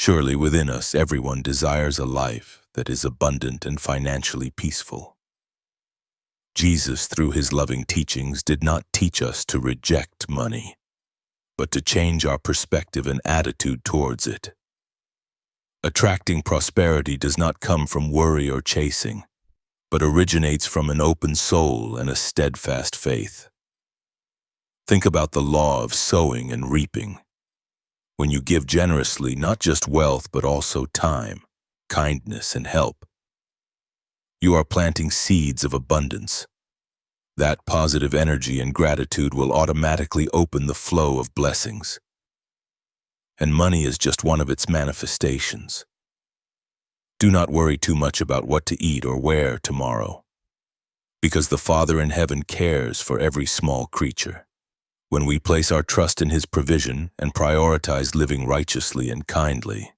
Surely within us everyone desires a life that is abundant and financially peaceful. Jesus, through his loving teachings, did not teach us to reject money, but to change our perspective and attitude towards it. Attracting prosperity does not come from worry or chasing, but originates from an open soul and a steadfast faith. Think about the law of sowing and reaping. When you give generously, not just wealth, but also time, kindness, and help, you are planting seeds of abundance. That positive energy and gratitude will automatically open the flow of blessings. And money is just one of its manifestations. Do not worry too much about what to eat or wear tomorrow, because the Father in heaven cares for every small creature. When we place our trust in his provision and prioritize living righteously and kindly,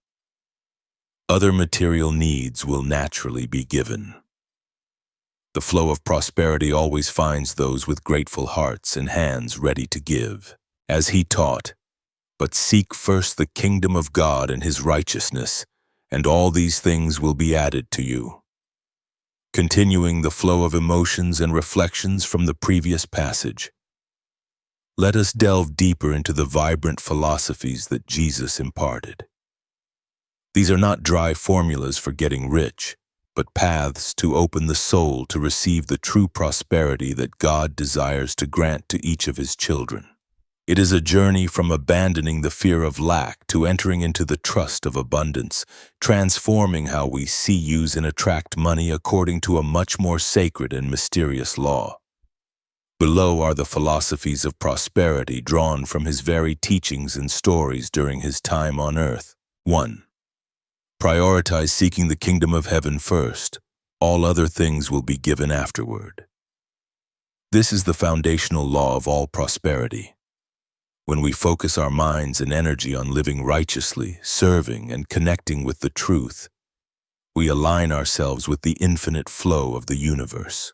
other material needs will naturally be given. The flow of prosperity always finds those with grateful hearts and hands ready to give. As he taught, "But seek first the kingdom of God and his righteousness, and all these things will be added to you." Continuing the flow of emotions and reflections from the previous passage, let us delve deeper into the vibrant philosophies that Jesus imparted. These are not dry formulas for getting rich, but paths to open the soul to receive the true prosperity that God desires to grant to each of his children. It is a journey from abandoning the fear of lack to entering into the trust of abundance, transforming how we see, use, and attract money according to a much more sacred and mysterious law. Below are the philosophies of prosperity drawn from his very teachings and stories during his time on earth. 1. Prioritize seeking the kingdom of heaven first. All other things will be given afterward. This is the foundational law of all prosperity. When we focus our minds and energy on living righteously, serving, and connecting with the truth, we align ourselves with the infinite flow of the universe.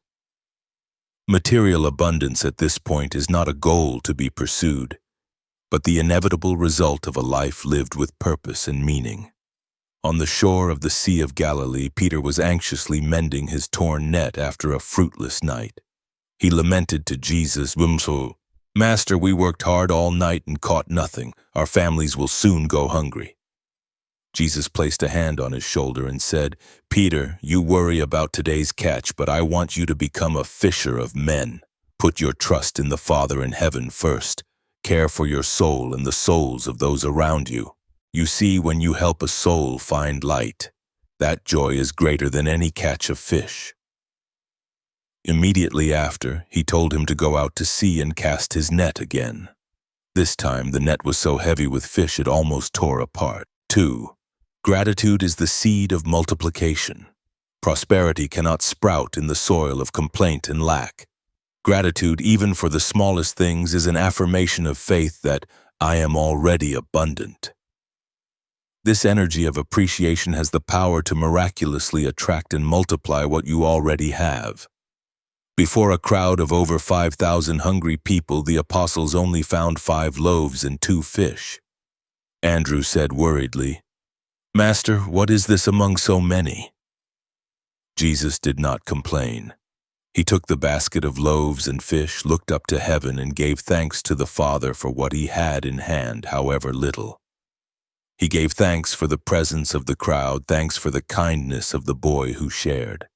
Material abundance at this point is not a goal to be pursued, but the inevitable result of a life lived with purpose and meaning. On the shore of the Sea of Galilee, Peter was anxiously mending his torn net after a fruitless night. He lamented to Jesus, "Master, we worked hard all night and caught nothing. Our families will soon go hungry." Jesus placed a hand on his shoulder and said, "Peter, you worry about today's catch, but I want you to become a fisher of men. Put your trust in the Father in heaven first. Care for your soul and the souls of those around you. You see, when you help a soul find light, that joy is greater than any catch of fish." Immediately after, he told him to go out to sea and cast his net again. This time, the net was so heavy with fish it almost tore apart. 2. Gratitude is the seed of multiplication. Prosperity cannot sprout in the soil of complaint and lack. Gratitude, even for the smallest things, is an affirmation of faith that I am already abundant. This energy of appreciation has the power to miraculously attract and multiply what you already have. Before a crowd of over 5,000 hungry people, the apostles only found 5 loaves and 2 fish. Andrew said worriedly, "Master, what is this among so many?" Jesus did not complain. He took the basket of loaves and fish, looked up to heaven, and gave thanks to the Father for what he had in hand, however little. He gave thanks for the presence of the crowd, thanks for the kindness of the boy who shared.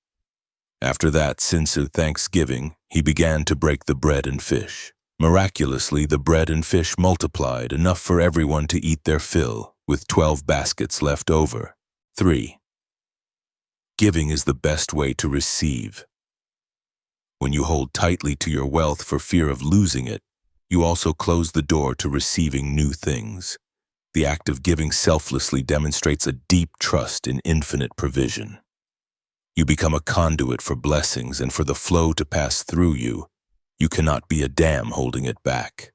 After that sincere thanksgiving, he began to break the bread and fish. Miraculously, the bread and fish multiplied, enough for everyone to eat their fill, with 12 baskets left over. 3. Giving is the best way to receive. When you hold tightly to your wealth for fear of losing it, you also close the door to receiving new things. The act of giving selflessly demonstrates a deep trust in infinite provision. You become a conduit for blessings and for the flow to pass through you. You cannot be a dam holding it back.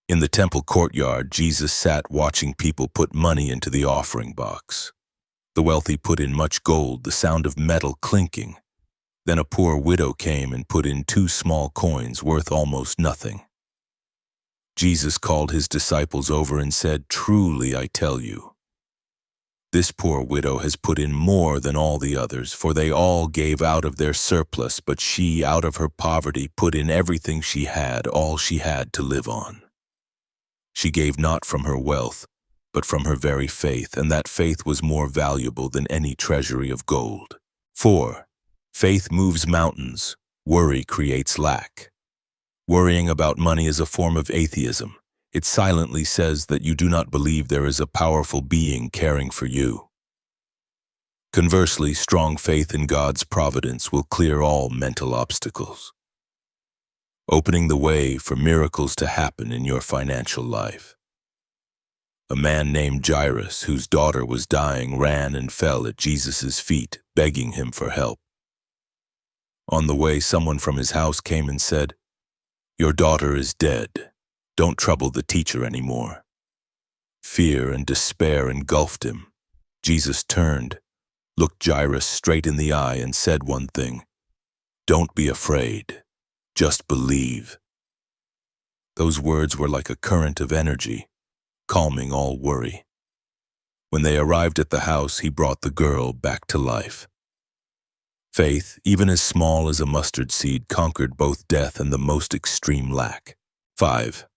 In the temple courtyard, Jesus sat watching people put money into the offering box. The wealthy put in much gold, the sound of metal clinking. Then a poor widow came and put in 2 small coins worth almost nothing. Jesus called his disciples over and said, "Truly, I tell you, This poor widow has put in more than all the others, for they all gave out of their surplus, but she, out of her poverty, put in everything she had, all she had to live on. She gave not from her wealth, but from her very faith, and that faith was more valuable than any treasury of gold. 4. Faith moves mountains. Worry creates lack. Worrying about money is a form of atheism. It silently says that you do not believe there is a powerful being caring for you. Conversely, strong faith in God's providence will clear all mental obstacles, opening the way for miracles to happen in your financial life. A man named Jairus, whose daughter was dying, ran and fell at Jesus' feet, begging him for help. On the way, someone from his house came and said, "Your daughter is dead. Don't trouble the teacher anymore." Fear and despair engulfed him. Jesus turned, looked Jairus straight in the eye, and said one thing: "Don't be afraid. Just believe." Those words were like a current of energy, calming all worry. When they arrived at the house, he brought the girl back to life. Faith, even as small as a mustard seed, conquered both death and the most extreme lack. 5.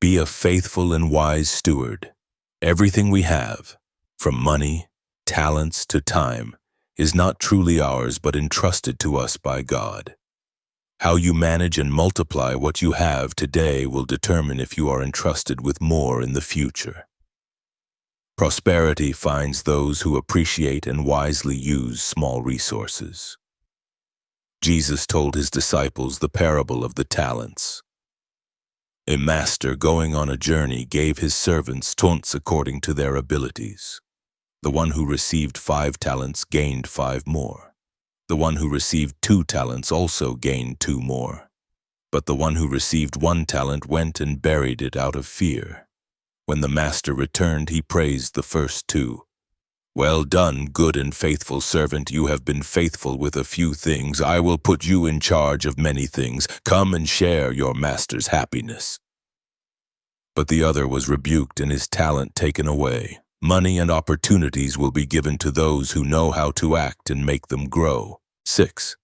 Be a faithful and wise steward. Everything we have, from money, talents to time, is not truly ours but entrusted to us by God. How you manage and multiply what you have today will determine if you are entrusted with more in the future. Prosperity finds those who appreciate and wisely use small resources. Jesus told his disciples the parable of the talents. A master going on a journey gave his servants talents according to their abilities. The one who received 5 talents gained 5 more. The one who received 2 talents also gained 2 more. But the one who received 1 talent went and buried it out of fear. When the master returned, he praised the first 2. "Well done, good and faithful servant. You have been faithful with a few things. I will put you in charge of many things. Come and share your master's happiness." But the other was rebuked and his talent taken away. Money and opportunities will be given to those who know how to act and make them grow. 6.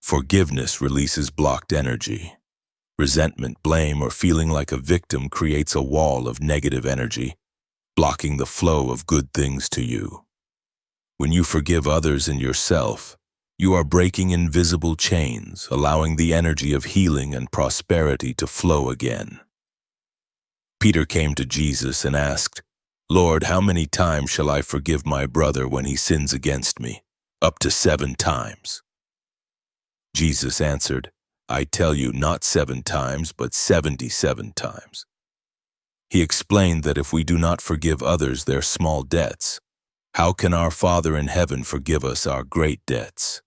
Forgiveness releases blocked energy. Resentment, blame, or feeling like a victim creates a wall of negative energy, blocking the flow of good things to you. When you forgive others and yourself, you are breaking invisible chains, allowing the energy of healing and prosperity to flow again. Peter came to Jesus and asked, "Lord, how many times shall I forgive my brother when he sins against me? Up to 7 times. Jesus answered, "I tell you, not 7 times, but 77 times. He explained that if we do not forgive others their small debts, how can our Father in heaven forgive us our great debts?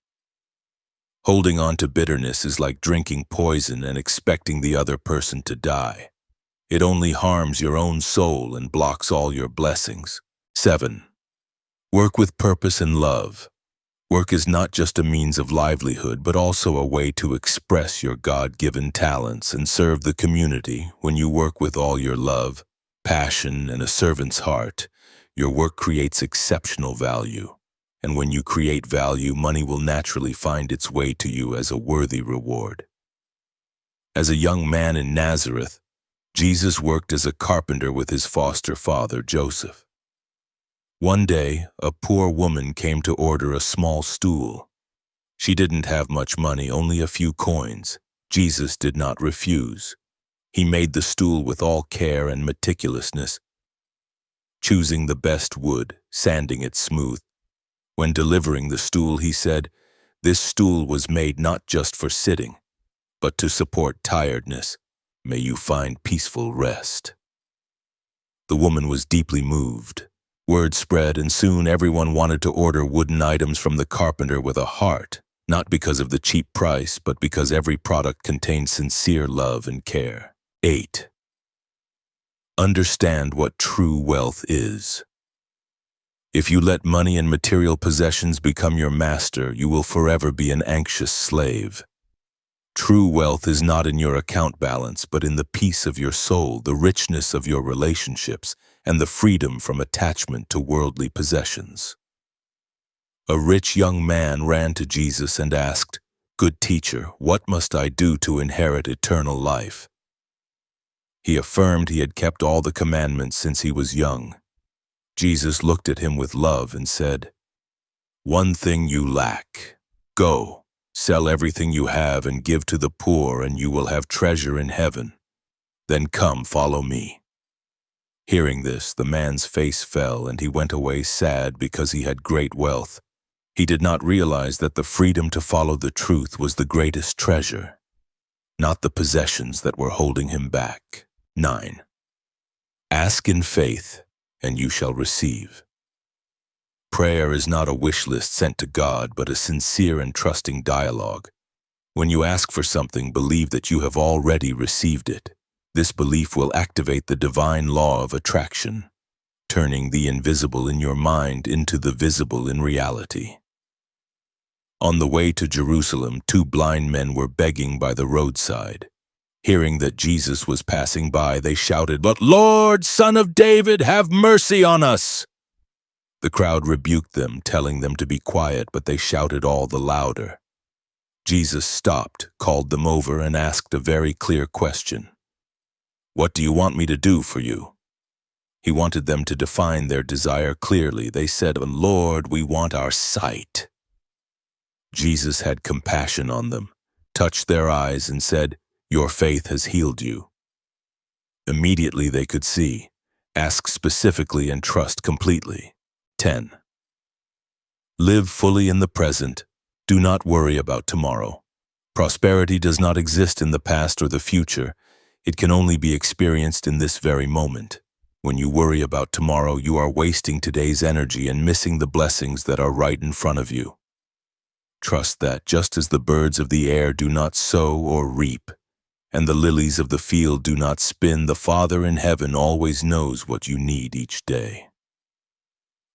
Holding on to bitterness is like drinking poison and expecting the other person to die. It only harms your own soul and blocks all your blessings. 7. Work with purpose and love. Work is not just a means of livelihood, but also a way to express your God-given talents and serve the community. When you work with all your love, passion, and a servant's heart, your work creates exceptional value. And when you create value, money will naturally find its way to you as a worthy reward. As a young man in Nazareth, Jesus worked as a carpenter with his foster father, Joseph. One day, a poor woman came to order a small stool. She didn't have much money, only a few coins. Jesus did not refuse. He made the stool with all care and meticulousness, choosing the best wood, sanding it smooth. When delivering the stool, he said, "This stool was made not just for sitting, but to support tiredness. May you find peaceful rest." The woman was deeply moved. Word spread, and soon everyone wanted to order wooden items from the carpenter with a heart, not because of the cheap price, but because every product contained sincere love and care. 8. Understand what true wealth is. If you let money and material possessions become your master, you will forever be an anxious slave. True wealth is not in your account balance, but in the peace of your soul, the richness of your relationships, and the freedom from attachment to worldly possessions. A rich young man ran to Jesus and asked, "Good teacher, what must I do to inherit eternal life?" He affirmed he had kept all the commandments since he was young. Jesus looked at him with love and said, "One thing you lack. Go, sell everything you have and give to the poor, and you will have treasure in heaven. Then come, follow me." Hearing this, the man's face fell, and he went away sad because he had great wealth. He did not realize that the freedom to follow the truth was the greatest treasure, not the possessions that were holding him back. 9. Ask in faith, and you shall receive. Prayer is not a wish list sent to God, but a sincere and trusting dialogue. When you ask for something, believe that you have already received it. This belief will activate the divine law of attraction, turning the invisible in your mind into the visible in reality. On the way to Jerusalem, 2 blind men were begging by the roadside. Hearing that Jesus was passing by, they shouted, "But Lord, Son of David, have mercy on us!" The crowd rebuked them, telling them to be quiet, but they shouted all the louder. Jesus stopped, called them over, and asked a very clear question. "What do you want me to do for you?" He wanted them to define their desire clearly. They said, "Lord, we want our sight." Jesus had compassion on them, touched their eyes, and said, "Your faith has healed you." Immediately they could see. Ask specifically and trust completely. 10. Live fully in the present. Do not worry about tomorrow. Prosperity does not exist in the past or the future. It can only be experienced in this very moment. When you worry about tomorrow, you are wasting today's energy and missing the blessings that are right in front of you. Trust that just as the birds of the air do not sow or reap, and the lilies of the field do not spin, the Father in heaven always knows what you need each day.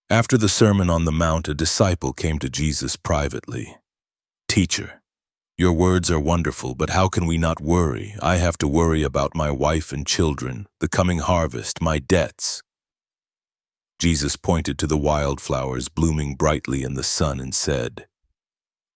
After the Sermon on the Mount, a disciple came to Jesus privately. "Teacher, your words are wonderful, but how can we not worry? I have to worry about my wife and children, the coming harvest, my debts." Jesus pointed to the wildflowers blooming brightly in the sun and said,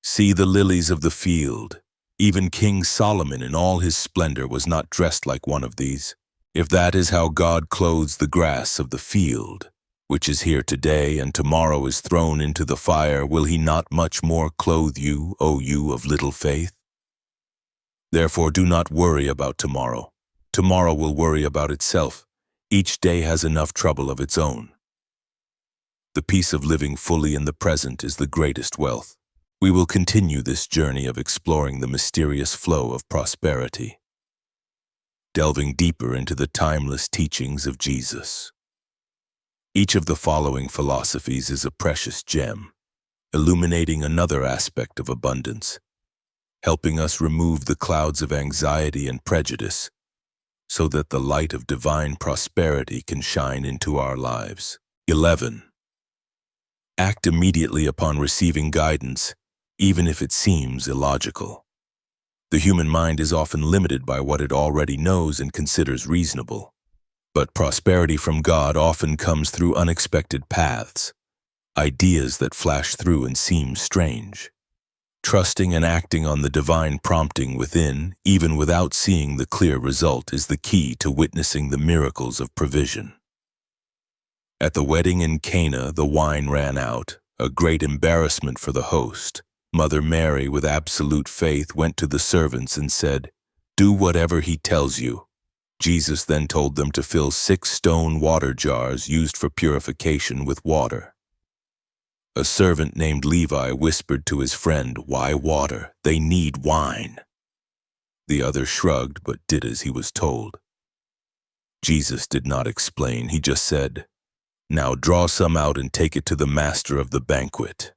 "See the lilies of the field. Even King Solomon in all his splendor was not dressed like one of these. If that is how God clothes the grass of the field, which is here today and tomorrow is thrown into the fire, will he not much more clothe you, O you of little faith? Therefore do not worry about tomorrow. Tomorrow will worry about itself. Each day has enough trouble of its own." The peace of living fully in the present is the greatest wealth. We will continue this journey of exploring the mysterious flow of prosperity, delving deeper into the timeless teachings of Jesus. Each of the following philosophies is a precious gem, illuminating another aspect of abundance, helping us remove the clouds of anxiety and prejudice, so that the light of divine prosperity can shine into our lives. 11. Act immediately upon receiving guidance, even if it seems illogical. The human mind is often limited by what it already knows and considers reasonable. But prosperity from God often comes through unexpected paths, ideas that flash through and seem strange. Trusting and acting on the divine prompting within, even without seeing the clear result, is the key to witnessing the miracles of provision. At the wedding in Cana, the wine ran out, a great embarrassment for the host. Mother Mary, with absolute faith, went to the servants and said, "Do whatever he tells you." Jesus then told them to fill 6 stone water jars used for purification with water. A servant named Levi whispered to his friend, "Why water? They need wine." The other shrugged but did as he was told. Jesus did not explain. He just said, "Now draw some out and take it to the master of the banquet."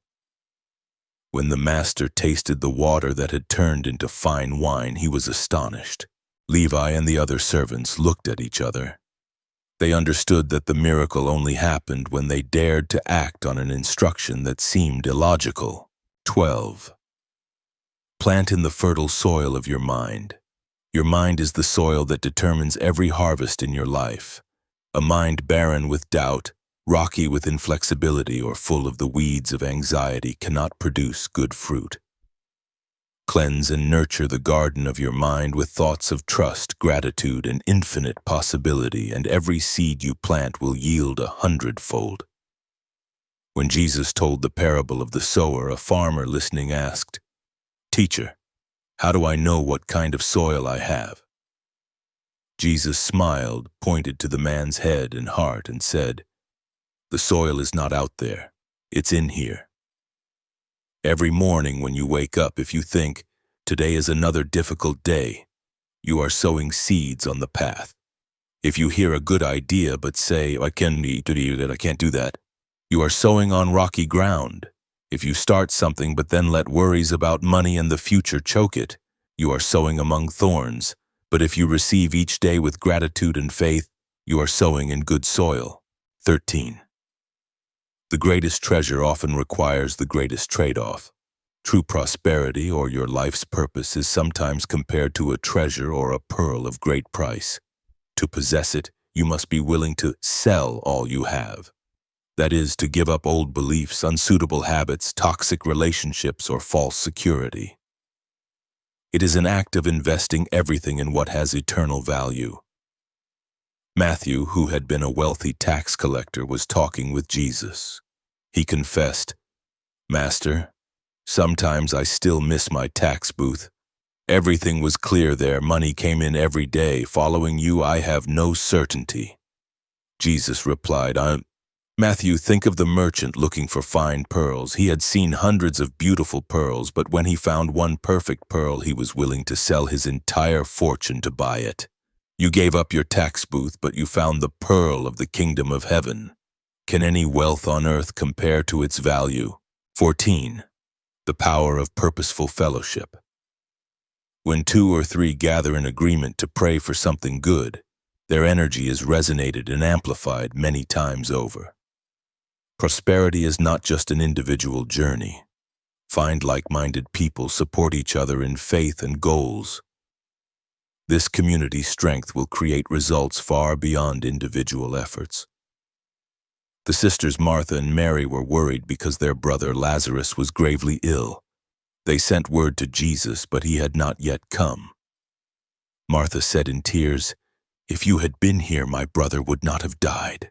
When the master tasted the water that had turned into fine wine, he was astonished. Levi and the other servants looked at each other. They understood that the miracle only happened when they dared to act on an instruction that seemed illogical. 12. Plant in the fertile soil of your mind. Your mind is the soil that determines every harvest in your life. A mind barren with doubt, rocky with inflexibility, or full of the weeds of anxiety cannot produce good fruit. Cleanse and nurture the garden of your mind with thoughts of trust, gratitude, and infinite possibility, and every seed you plant will yield 100-fold. When Jesus told the parable of the sower, a farmer listening asked, "Teacher, how do I know what kind of soil I have?" Jesus smiled, pointed to the man's head and heart, and said, "The soil is not out there, it's in here." Every morning when you wake up, if you think, "Today is another difficult day," you are sowing seeds on the path. If you hear a good idea but say, "I can't do that," you are sowing on rocky ground. If you start something but then let worries about money and the future choke it, you are sowing among thorns. But if you receive each day with gratitude and faith, you are sowing in good soil. 13. The greatest treasure often requires the greatest trade-off. True prosperity, or your life's purpose, is sometimes compared to a treasure or a pearl of great price. To possess it, you must be willing to sell all you have. That is, to give up old beliefs, unsuitable habits, toxic relationships, or false security. It is an act of investing everything in what has eternal value. Matthew, who had been a wealthy tax collector, was talking with Jesus. He confessed, "Master, sometimes I still miss my tax booth. Everything was clear there, money came in every day. Following you, I have no certainty." Jesus replied, Matthew, think of the merchant looking for fine pearls. He had seen hundreds of beautiful pearls, but when he found one perfect pearl, he was willing to sell his entire fortune to buy it. You gave up your tax booth, but you found the pearl of the kingdom of heaven. Can any wealth on earth compare to its value? 14. The power of purposeful fellowship. When 2 or 3 gather in agreement to pray for something good, their energy is resonated and amplified many times over. Prosperity is not just an individual journey. Find like-minded people, support each other in faith and goals. This community strength will create results far beyond individual efforts. The sisters Martha and Mary were worried because their brother Lazarus was gravely ill. They sent word to Jesus, but he had not yet come. Martha said in tears, "If you had been here, my brother would not have died."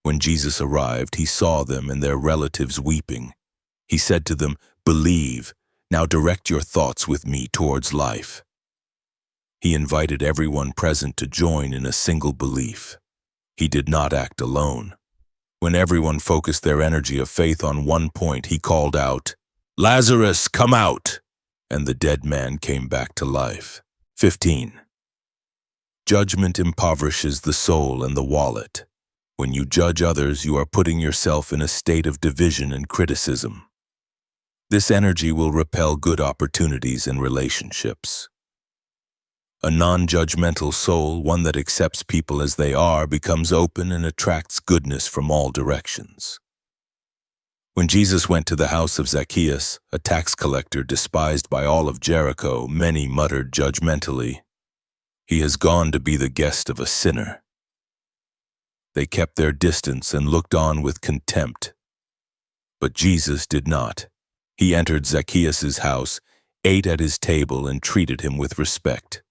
When Jesus arrived, he saw them and their relatives weeping. He said to them, "Believe, now direct your thoughts with me towards life." He invited everyone present to join in a single belief. He did not act alone. When everyone focused their energy of faith on one point, he called out, "Lazarus, come out!" And the dead man came back to life. 15. Judgment impoverishes the soul and the wallet. When you judge others, you are putting yourself in a state of division and criticism. This energy will repel good opportunities and relationships. A non-judgmental soul, one that accepts people as they are, becomes open and attracts goodness from all directions. When Jesus went to the house of Zacchaeus, a tax collector despised by all of Jericho, many muttered judgmentally, "He has gone to be the guest of a sinner." They kept their distance and looked on with contempt. But Jesus did not. He entered Zacchaeus' house, ate at his table, and treated him with respect.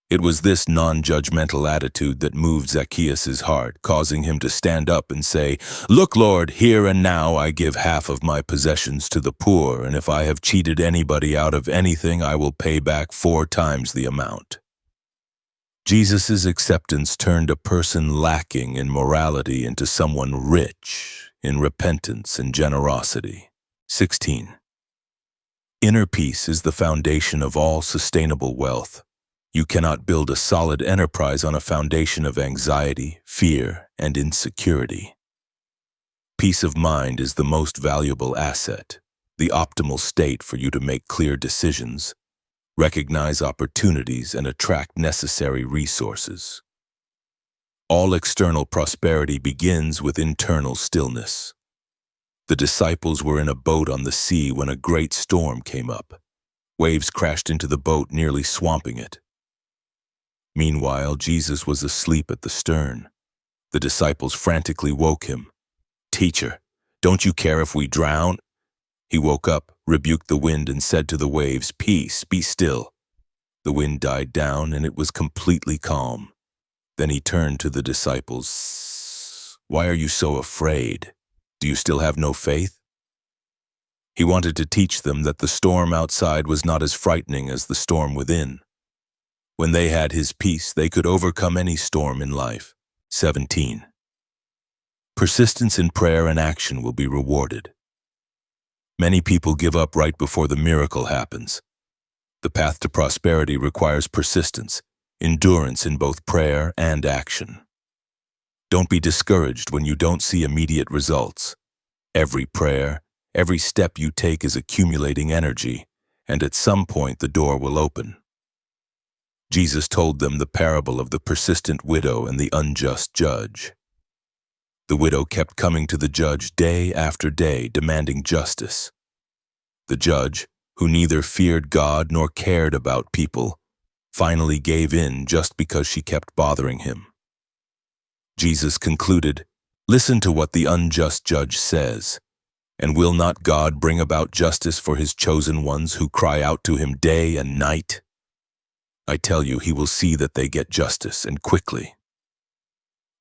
It was this non-judgmental attitude that moved Zacchaeus' heart, causing him to stand up and say, "Look, Lord, here and now I give half of my possessions to the poor, and if I have cheated anybody out of anything, I will pay back 4 times the amount." Jesus' acceptance turned a person lacking in morality into someone rich in repentance and generosity. 16. Inner peace is the foundation of all sustainable wealth. You cannot build a solid enterprise on a foundation of anxiety, fear, and insecurity. Peace of mind is the most valuable asset, the optimal state for you to make clear decisions, recognize opportunities, and attract necessary resources. All external prosperity begins with internal stillness. The disciples were in a boat on the sea when a great storm came up. Waves crashed into the boat, nearly swamping it. Meanwhile, Jesus was asleep at the stern. The disciples frantically woke him. "Teacher, don't you care if we drown?" He woke up, rebuked the wind, and said to the waves, "Peace, be still." The wind died down, and it was completely calm. Then he turned to the disciples. "Why are you so afraid? Do you still have no faith?" He wanted to teach them that the storm outside was not as frightening as the storm within. When they had his peace, they could overcome any storm in life. 17. Persistence in prayer and action will be rewarded. Many people give up right before the miracle happens. The path to prosperity requires persistence, endurance in both prayer and action. Don't be discouraged when you don't see immediate results. Every prayer, every step you take is accumulating energy, and at some point the door will open. Jesus told them the parable of the persistent widow and the unjust judge. The widow kept coming to the judge day after day, demanding justice. The judge, who neither feared God nor cared about people, finally gave in just because she kept bothering him. Jesus concluded, "Listen to what the unjust judge says. And will not God bring about justice for his chosen ones who cry out to him day and night? I tell you, he will see that they get justice, and quickly."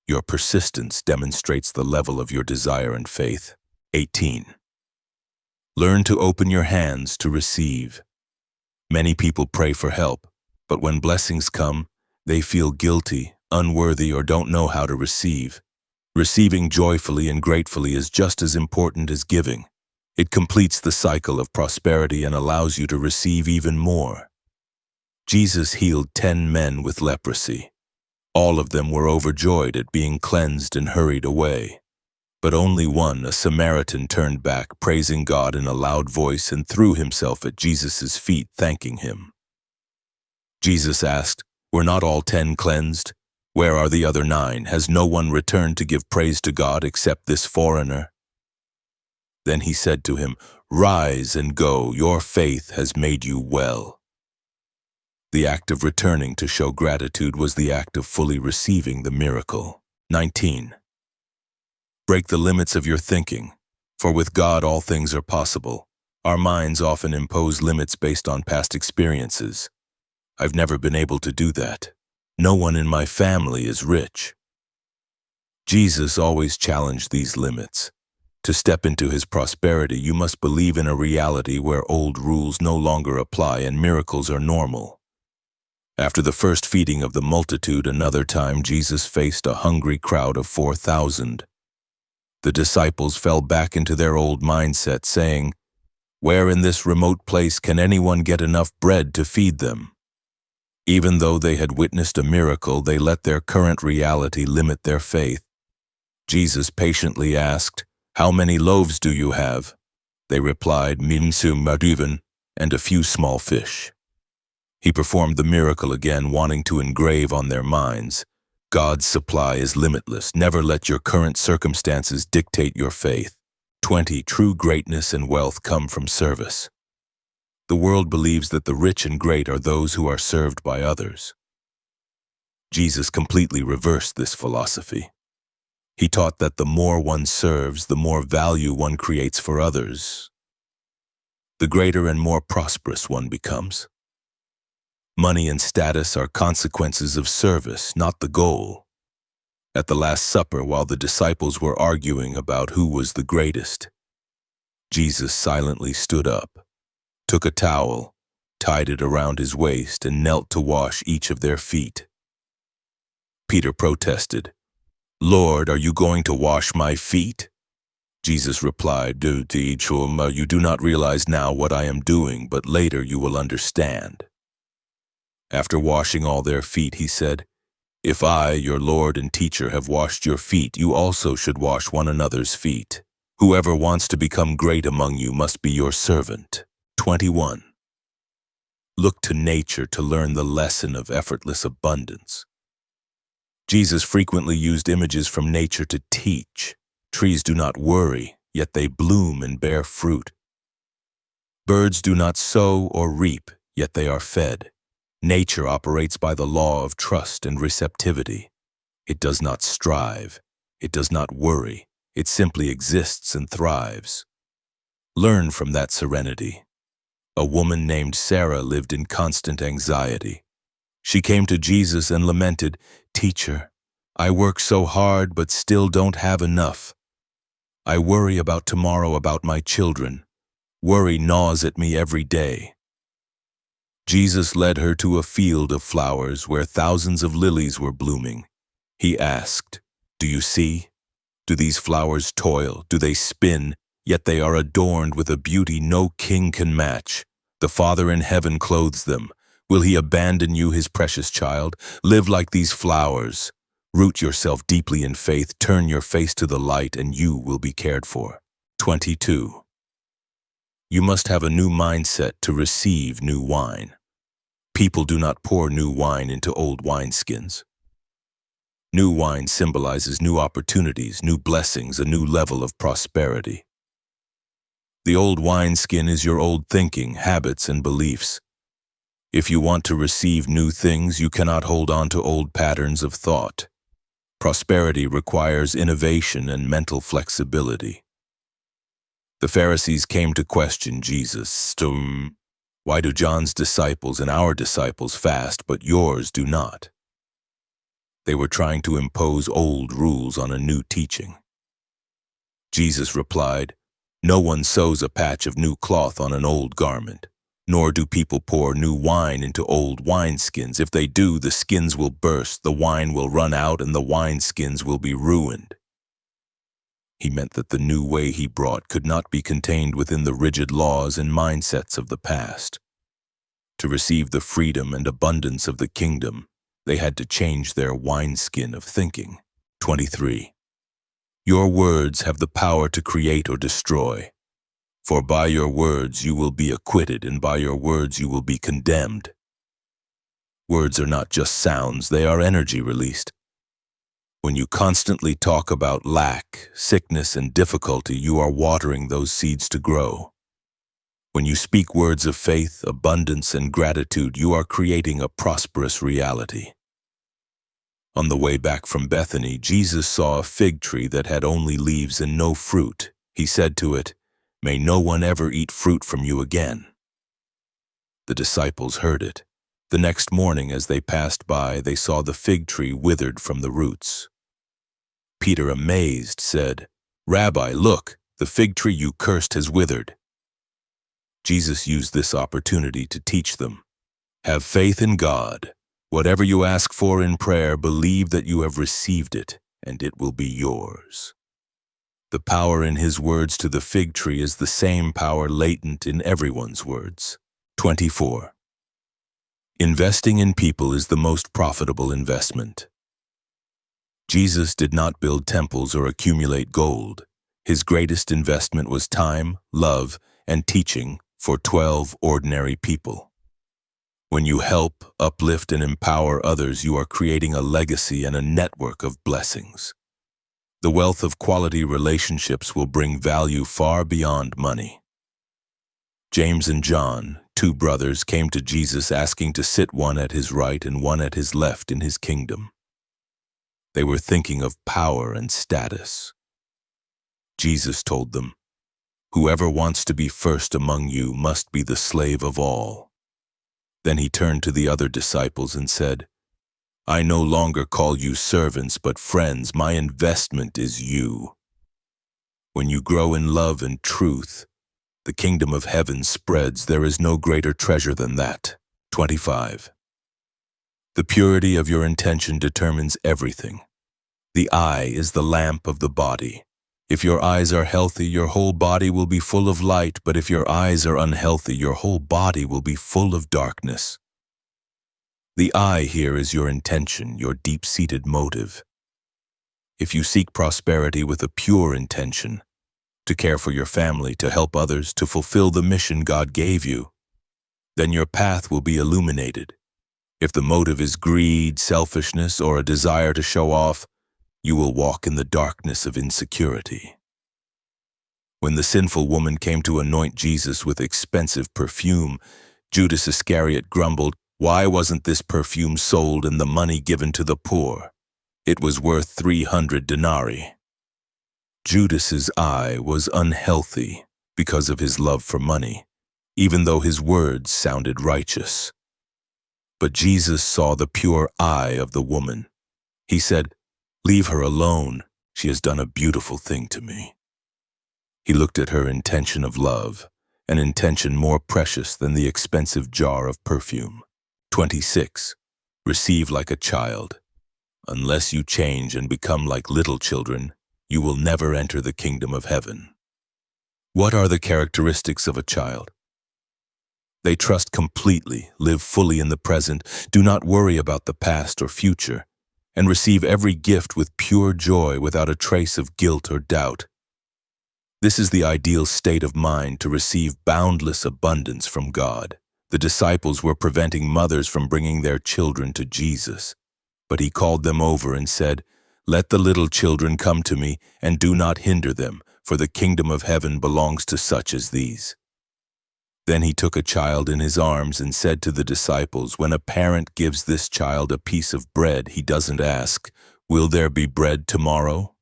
Your persistence demonstrates the level of your desire and faith. 18. Learn to open your hands to receive. Many people pray for help, but when blessings come, they feel guilty, unworthy, or don't know how to receive. Receiving joyfully and gratefully is just as important as giving. It completes the cycle of prosperity and allows you to receive even more. Jesus healed 10 men with leprosy. All of them were overjoyed at being cleansed and hurried away. But only one, a Samaritan, turned back, praising God in a loud voice, and threw himself at Jesus' feet, thanking him. Jesus asked, "Were not all 10 cleansed? Where are the other 9? Has no one returned to give praise to God except this foreigner?" Then he said to him, "Rise and go, your faith has made you well." The act of returning to show gratitude was the act of fully receiving the miracle. 19. Break the limits of your thinking, for with God all things are possible. Our minds often impose limits based on past experiences. I've never been able to do that. No one in my family is rich. Jesus always challenged these limits. To step into his prosperity, you must believe in a reality where old rules no longer apply and miracles are normal. After the first feeding of the multitude, another time Jesus faced a hungry crowd of 4,000. The disciples fell back into their old mindset, saying, "Where in this remote place can anyone get enough bread to feed them?" Even though they had witnessed a miracle, they let their current reality limit their faith. Jesus patiently asked, "How many loaves do you have?" They replied, "Minsum maduven," and a few small fish. He performed the miracle again, wanting to engrave on their minds, God's supply is limitless. Never let your current circumstances dictate your faith. 20. True greatness and wealth come from service. The world believes that the rich and great are those who are served by others. Jesus completely reversed this philosophy. He taught that the more one serves, the more value one creates for others. The greater and more prosperous one becomes. Money and status are consequences of service, not the goal. At the Last Supper, while the disciples were arguing about who was the greatest, Jesus silently stood up, took a towel, tied it around his waist, and knelt to wash each of their feet. Peter protested, "Lord, are you going to wash my feet?" Jesus replied, "You do not realize now what I am doing, but later you will understand." After washing all their feet, he said, "If I, your Lord and teacher, have washed your feet, you also should wash one another's feet. Whoever wants to become great among you must be your servant." 21. Look to nature to learn the lesson of effortless abundance. Jesus frequently used images from nature to teach. Trees do not worry, yet they bloom and bear fruit. Birds do not sow or reap, yet they are fed. Nature operates by the law of trust and receptivity. It does not strive. It does not worry. It simply exists and thrives. Learn from that serenity. A woman named Sarah lived in constant anxiety. She came to Jesus and lamented, "Teacher, I work so hard but still don't have enough. I worry about tomorrow, about my children. Worry gnaws at me every day." Jesus led her to a field of flowers where thousands of lilies were blooming. He asked, "Do you see? Do these flowers toil? Do they spin? Yet they are adorned with a beauty no king can match. The Father in heaven clothes them. Will he abandon you, his precious child? Live like these flowers. Root yourself deeply in faith. Turn your face to the light, and you will be cared for." 22. You must have a new mindset to receive new wine. People do not pour new wine into old wineskins. New wine symbolizes new opportunities, new blessings, a new level of prosperity. The old wineskin is your old thinking, habits, and beliefs. If you want to receive new things, you cannot hold on to old patterns of thought. Prosperity requires innovation and mental flexibility. The Pharisees came to question Jesus. Why do John's disciples and our disciples fast, but yours do not? They were trying to impose old rules on a new teaching. Jesus replied, "No one sews a patch of new cloth on an old garment, nor do people pour new wine into old wineskins. If they do, the skins will burst, the wine will run out, and the wineskins will be ruined." He meant that the new way he brought could not be contained within the rigid laws and mindsets of the past. To receive the freedom and abundance of the kingdom, they had to change their wineskin of thinking. 23. Your words have the power to create or destroy. For by your words you will be acquitted, and by your words you will be condemned. Words are not just sounds, they are energy released. When you constantly talk about lack, sickness, and difficulty, you are watering those seeds to grow. When you speak words of faith, abundance, and gratitude, you are creating a prosperous reality. On the way back from Bethany, Jesus saw a fig tree that had only leaves and no fruit. He said to it, "May no one ever eat fruit from you again." The disciples heard it. The next morning, as they passed by, they saw the fig tree withered from the roots. Peter, amazed, said, "Rabbi, look, the fig tree you cursed has withered." Jesus used this opportunity to teach them, "Have faith in God. Whatever you ask for in prayer, believe that you have received it, and it will be yours." The power in his words to the fig tree is the same power latent in everyone's words. 24. Investing in people is the most profitable investment. Jesus did not build temples or accumulate gold. His greatest investment was time, love, and teaching for 12 ordinary people. When you help, uplift, and empower others, you are creating a legacy and a network of blessings. The wealth of quality relationships will bring value far beyond money. James and John, two brothers, came to Jesus asking to sit one at his right and one at his left in his kingdom. They were thinking of power and status. Jesus told them, "Whoever wants to be first among you must be the slave of all." Then he turned to the other disciples and said, "I no longer call you servants, but friends. My investment is you. When you grow in love and truth, the kingdom of heaven spreads. There is no greater treasure than that." 25. The purity of your intention determines everything. The eye is the lamp of the body. If your eyes are healthy, your whole body will be full of light, but if your eyes are unhealthy, your whole body will be full of darkness. The eye here is your intention, your deep-seated motive. If you seek prosperity with a pure intention, to care for your family, to help others, to fulfill the mission God gave you, then your path will be illuminated. If the motive is greed, selfishness, or a desire to show off, you will walk in the darkness of insecurity. When the sinful woman came to anoint Jesus with expensive perfume, Judas Iscariot grumbled, "Why wasn't this perfume sold and the money given to the poor? It was worth 300 denarii. Judas's eye was unhealthy because of his love for money, even though his words sounded righteous. But Jesus saw the pure eye of the woman. He said, "Leave her alone. She has done a beautiful thing to me." He looked at her intention of love, an intention more precious than the expensive jar of perfume. 26. Receive like a child. Unless you change and become like little children, you will never enter the kingdom of heaven. What are the characteristics of a child? They trust completely, live fully in the present, do not worry about the past or future, and receive every gift with pure joy without a trace of guilt or doubt. This is the ideal state of mind to receive boundless abundance from God. The disciples were preventing mothers from bringing their children to Jesus, but he called them over and said, "Let the little children come to me, and do not hinder them, for the kingdom of heaven belongs to such as these." Then he took a child in his arms and said to the disciples, "When a parent gives this child a piece of bread, he doesn't ask, 'Will there be bread tomorrow?'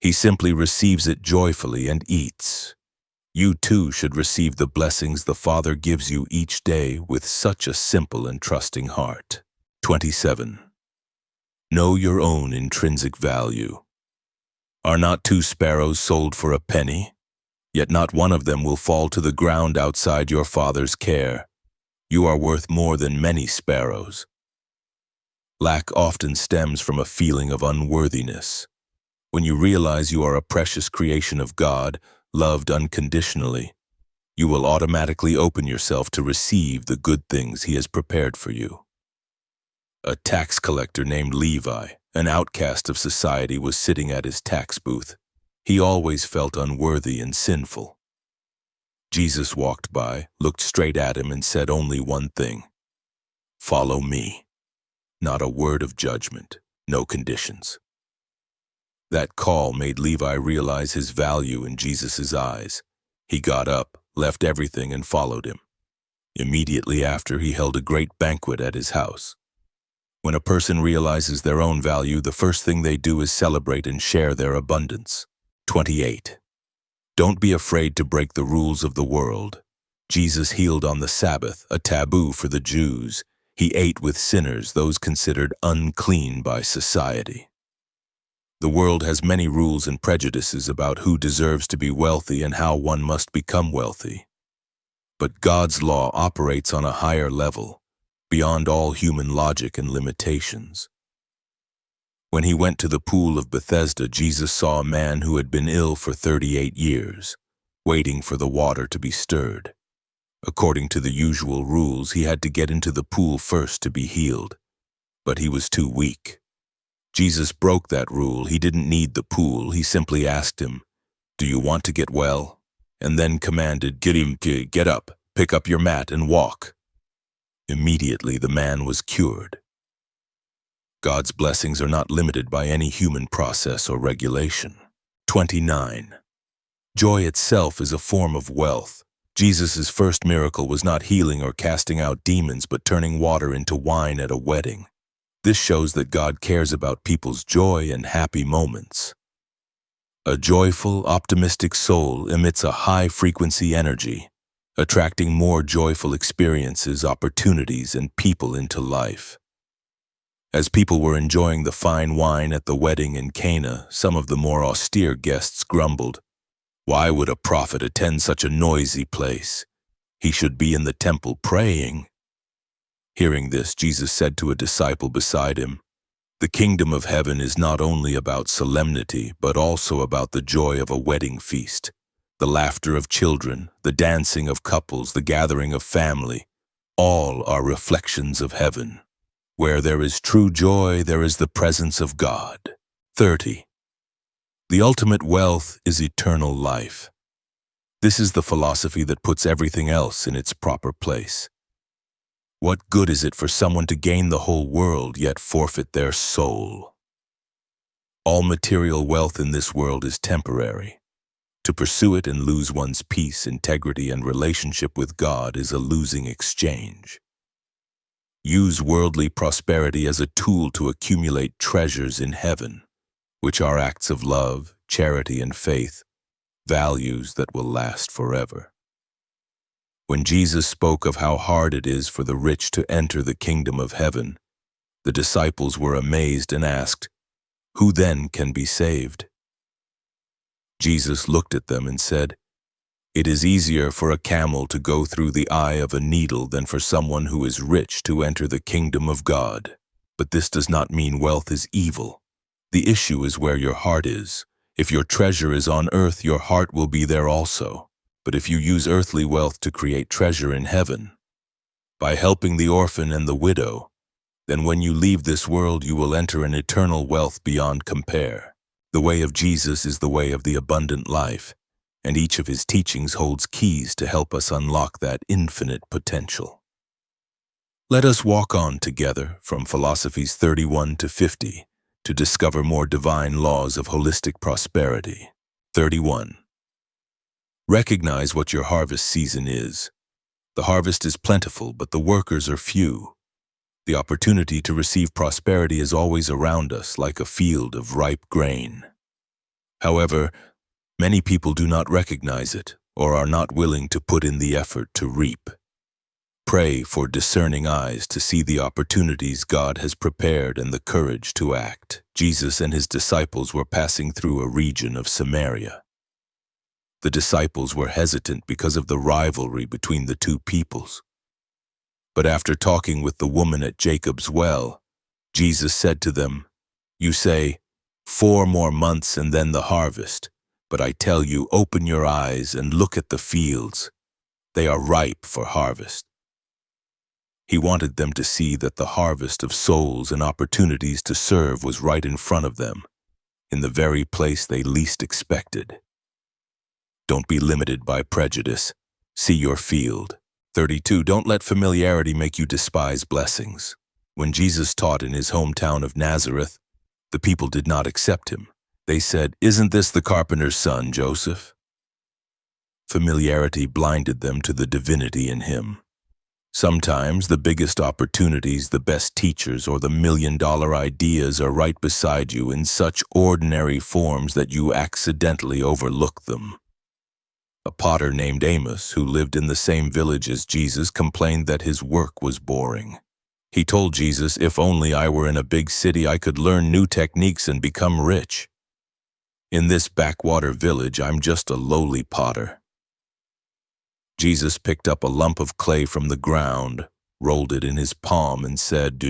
He simply receives it joyfully and eats. You too should receive the blessings the Father gives you each day with such a simple and trusting heart. 27. Know your own intrinsic value. Are not 2 sparrows sold for a penny? Yet not one of them will fall to the ground outside your Father's care. You are worth more than many sparrows. Lack often stems from a feeling of unworthiness. When you realize you are a precious creation of God, loved unconditionally, you will automatically open yourself to receive the good things He has prepared for you. A tax collector named Levi, an outcast of society, was sitting at his tax booth. He always felt unworthy and sinful. Jesus walked by, looked straight at him, and said only one thing: "Follow me." Not a word of judgment, no conditions. That call made Levi realize his value in Jesus' eyes. He got up, left everything, and followed him. Immediately after, he held a great banquet at his house. When a person realizes their own value, the first thing they do is celebrate and share their abundance. 28. Don't be afraid to break the rules of the world. Jesus healed on the Sabbath, a taboo for the Jews. He ate with sinners, those considered unclean by society. The world has many rules and prejudices about who deserves to be wealthy and how one must become wealthy. But God's law operates on a higher level, beyond all human logic and limitations. When he went to the pool of Bethesda, Jesus saw a man who had been ill for 38 years, waiting for the water to be stirred. According to the usual rules, he had to get into the pool first to be healed, but he was too weak. Jesus broke that rule. He didn't need the pool. He simply asked him, "Do you want to get well?" and then commanded, "Get up, pick up your mat and walk." Immediately the man was cured. God's blessings are not limited by any human process or regulation. 29. Joy itself is a form of wealth. Jesus' first miracle was not healing or casting out demons, but turning water into wine at a wedding. This shows that God cares about people's joy and happy moments. A joyful, optimistic soul emits a high-frequency energy, attracting more joyful experiences, opportunities, and people into life. As people were enjoying the fine wine at the wedding in Cana, some of the more austere guests grumbled, "Why would a prophet attend such a noisy place? He should be in the temple praying." Hearing this, Jesus said to a disciple beside him, "The kingdom of heaven is not only about solemnity, but also about the joy of a wedding feast, the laughter of children, the dancing of couples, the gathering of family. All are reflections of heaven. Where there is true joy, there is the presence of God." 30. The ultimate wealth is eternal life. This is the philosophy that puts everything else in its proper place. What good is it for someone to gain the whole world yet forfeit their soul? All material wealth in this world is temporary. To pursue it and lose one's peace, integrity, and relationship with God is a losing exchange. Use worldly prosperity as a tool to accumulate treasures in heaven, which are acts of love, charity, and faith, values that will last forever. When Jesus spoke of how hard it is for the rich to enter the kingdom of heaven, the disciples were amazed and asked, "Who then can be saved?" Jesus looked at them and said, "It is easier for a camel to go through the eye of a needle than for someone who is rich to enter the kingdom of God." But this does not mean wealth is evil. The issue is where your heart is. If your treasure is on earth, your heart will be there also. But if you use earthly wealth to create treasure in heaven, by helping the orphan and the widow, then when you leave this world, you will enter an eternal wealth beyond compare. The way of Jesus is the way of the abundant life, and each of his teachings holds keys to help us unlock that infinite potential. Let us walk on together from Philosophies 31 to 50 to discover more divine laws of holistic prosperity. 31. Recognize what your harvest season is. The harvest is plentiful, but the workers are few. The opportunity to receive prosperity is always around us, like a field of ripe grain. However, many people do not recognize it or are not willing to put in the effort to reap. Pray for discerning eyes to see the opportunities God has prepared and the courage to act. Jesus and his disciples were passing through a region of Samaria. The disciples were hesitant because of the rivalry between the two peoples. But after talking with the woman at Jacob's well, Jesus said to them, "You say, 4 more months and then the harvest. But I tell you, open your eyes and look at the fields. They are ripe for harvest." He wanted them to see that the harvest of souls and opportunities to serve was right in front of them, in the very place they least expected. Don't be limited by prejudice. See your field. 32. Don't let familiarity make you despise blessings. When Jesus taught in his hometown of Nazareth, the people did not accept him. They said, "Isn't this the carpenter's son, Joseph?" Familiarity blinded them to the divinity in him. Sometimes the biggest opportunities, the best teachers, or the million-dollar ideas are right beside you in such ordinary forms that you accidentally overlook them. A potter named Amos, who lived in the same village as Jesus, complained that his work was boring. He told Jesus, "If only I were in a big city, I could learn new techniques and become rich. In this backwater village, I'm just a lowly potter." Jesus picked up a lump of clay from the ground, rolled it in his palm, and said,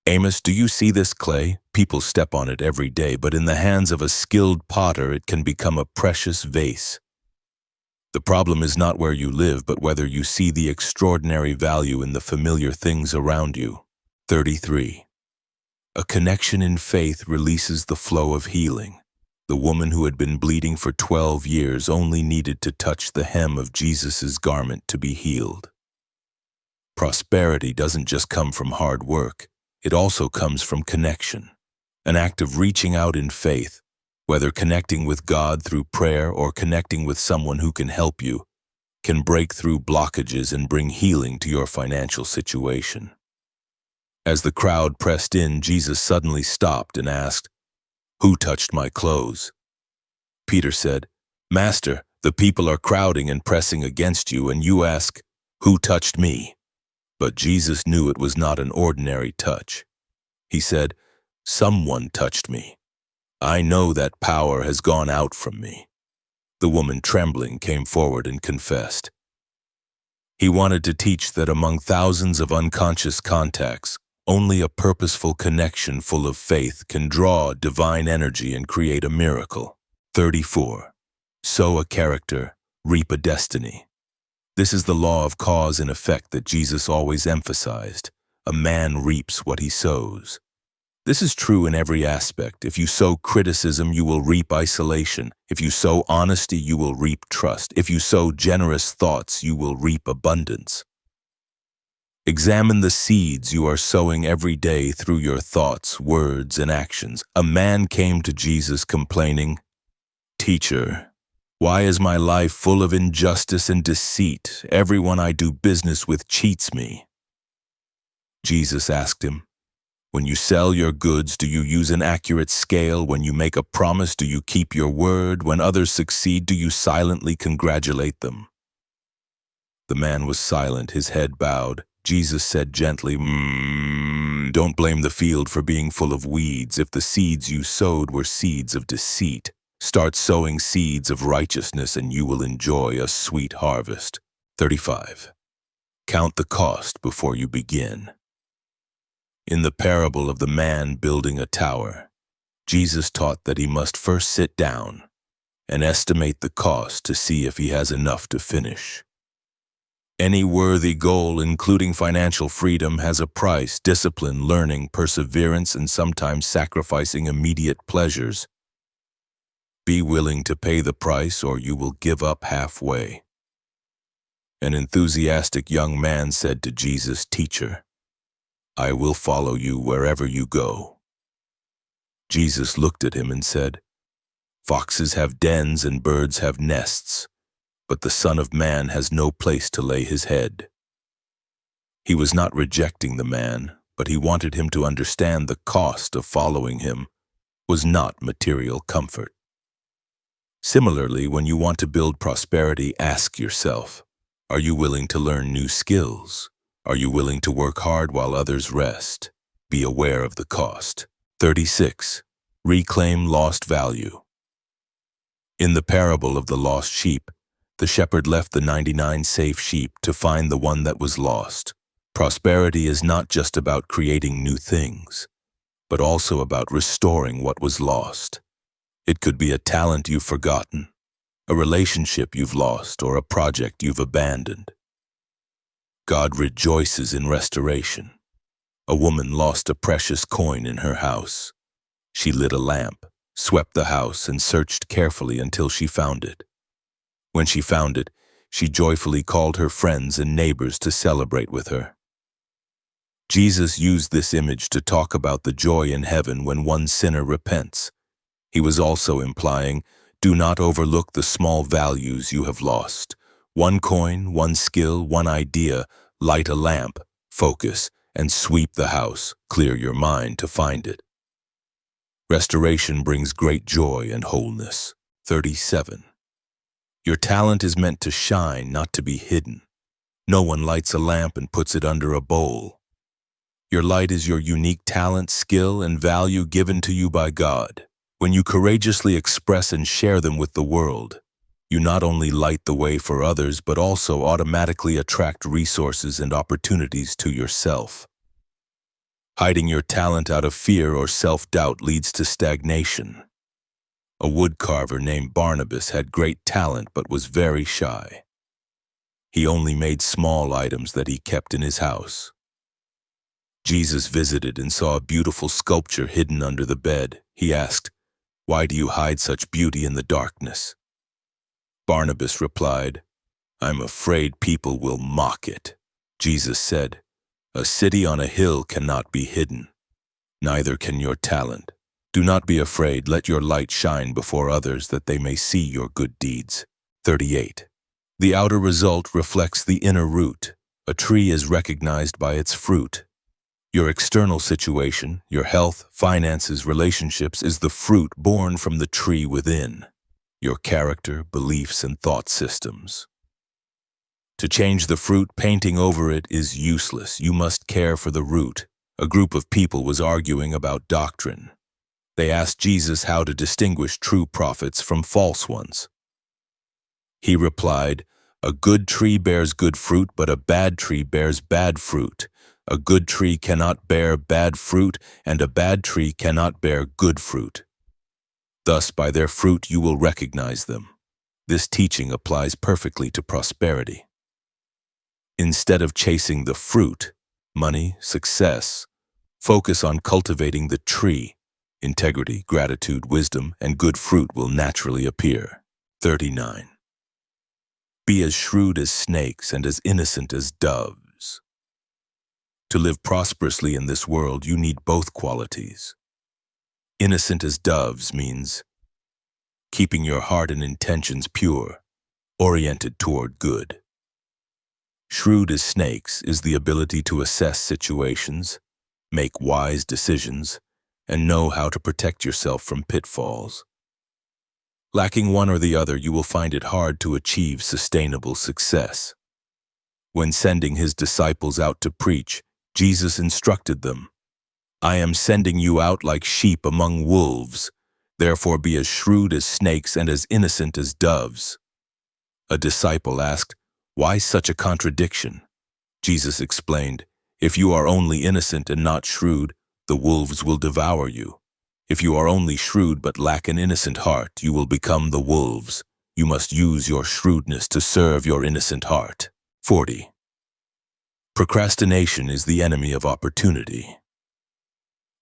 "Amos, do you see this clay? People step on it every day, but in the hands of a skilled potter, it can become a precious vase. The problem is not where you live, but whether you see the extraordinary value in the familiar things around you." 33. A connection in faith releases the flow of healing. The woman who had been bleeding for 12 years only needed to touch the hem of Jesus' garment to be healed. Prosperity doesn't just come from hard work. It also comes from connection, an act of reaching out in faith. Whether connecting with God through prayer or connecting with someone who can help you, can break through blockages and bring healing to your financial situation. As the crowd pressed in, Jesus suddenly stopped and asked, "Who touched my clothes?" Peter said, "Master, the people are crowding and pressing against you, and you ask, 'Who touched me?'" But Jesus knew it was not an ordinary touch. He said, "Someone touched me. I know that power has gone out from me." The woman, trembling, came forward and confessed. He wanted to teach that among thousands of unconscious contacts, only a purposeful connection full of faith can draw divine energy and create a miracle. 34. Sow a character, reap a destiny. This is the law of cause and effect that Jesus always emphasized. A man reaps what he sows. This is true in every aspect. If you sow criticism, you will reap isolation. If you sow honesty, you will reap trust. If you sow generous thoughts, you will reap abundance. Examine the seeds you are sowing every day through your thoughts, words, and actions. A man came to Jesus complaining, "Teacher, Why is my life full of injustice and deceit? Everyone I do business with cheats me. Jesus asked him, when you sell your goods, do you use an accurate scale? When you make a promise, do you keep your word? When others succeed, do you silently congratulate them? The man was silent, his head bowed. Jesus said gently, don't blame the field for being full of weeds. If the seeds you sowed were seeds of deceit, start sowing seeds of righteousness and you will enjoy a sweet harvest. 35. Count the cost before you begin. In the parable of the man building a tower, Jesus taught that he must first sit down and estimate the cost to see if he has enough to finish. Any worthy goal, including financial freedom, has a price: discipline, learning, perseverance, and sometimes sacrificing immediate pleasures. Be willing to pay the price or you will give up halfway. An enthusiastic young man said to Jesus, "Teacher, I will follow you wherever you go." Jesus looked at him and said, "Foxes have dens and birds have nests, but the Son of Man has no place to lay his head." He was not rejecting the man, but he wanted him to understand the cost of following him was not material comfort. Similarly, when you want to build prosperity, ask yourself, are you willing to learn new skills? Are you willing to work hard while others rest? Be aware of the cost. 36. Reclaim lost value. In the parable of the lost sheep, the shepherd left the 99 safe sheep to find the one that was lost. Prosperity is not just about creating new things, but also about restoring what was lost. It could be a talent you've forgotten, a relationship you've lost, or a project you've abandoned. God rejoices in restoration. A woman lost a precious coin in her house. She lit a lamp, swept the house, and searched carefully until she found it. When she found it, she joyfully called her friends and neighbors to celebrate with her. Jesus used this image to talk about the joy in heaven when one sinner repents. He was also implying, do not overlook the small values you have lost. One coin, one skill, one idea, light a lamp, focus, and sweep the house, clear your mind to find it. Restoration brings great joy and wholeness. 37. Your talent is meant to shine, not to be hidden. No one lights a lamp and puts it under a bowl. Your light is your unique talent, skill, and value given to you by God. When you courageously express and share them with the world, you not only light the way for others, but also automatically attract resources and opportunities to yourself. Hiding your talent out of fear or self-doubt leads to stagnation. A woodcarver named Barnabas had great talent but was very shy. He only made small items that he kept in his house. Jesus visited and saw a beautiful sculpture hidden under the bed. He asked, "Why do you hide such beauty in the darkness?" Barnabas replied, "I'm afraid people will mock it." Jesus said, "A city on a hill cannot be hidden. Neither can your talent. Do not be afraid. Let your light shine before others that they may see your good deeds." 38. The outer result reflects the inner root. A tree is recognized by its fruit. Your external situation, your health, finances, relationships, is the fruit born from the tree within. Your character, beliefs, and thought systems. To change the fruit, painting over it is useless. You must care for the root. A group of people was arguing about doctrine. They asked Jesus how to distinguish true prophets from false ones. He replied, "A good tree bears good fruit, but a bad tree bears bad fruit. A good tree cannot bear bad fruit, and a bad tree cannot bear good fruit. Thus, by their fruit you will recognize them." This teaching applies perfectly to prosperity. Instead of chasing the fruit, money, success, focus on cultivating the tree. Integrity, gratitude, wisdom, and good fruit will naturally appear. 39. Be as shrewd as snakes and as innocent as doves. To live prosperously in this world, you need both qualities. Innocent as doves means keeping your heart and intentions pure, oriented toward good. Shrewd as snakes is the ability to assess situations, make wise decisions, and know how to protect yourself from pitfalls. Lacking one or the other, you will find it hard to achieve sustainable success. When sending his disciples out to preach, Jesus instructed them, "I am sending you out like sheep among wolves. Therefore be as shrewd as snakes and as innocent as doves." A disciple asked, "Why such a contradiction?" Jesus explained, "If you are only innocent and not shrewd, the wolves will devour you. If you are only shrewd but lack an innocent heart, you will become the wolves. You must use your shrewdness to serve your innocent heart." 40. Procrastination is the enemy of opportunity.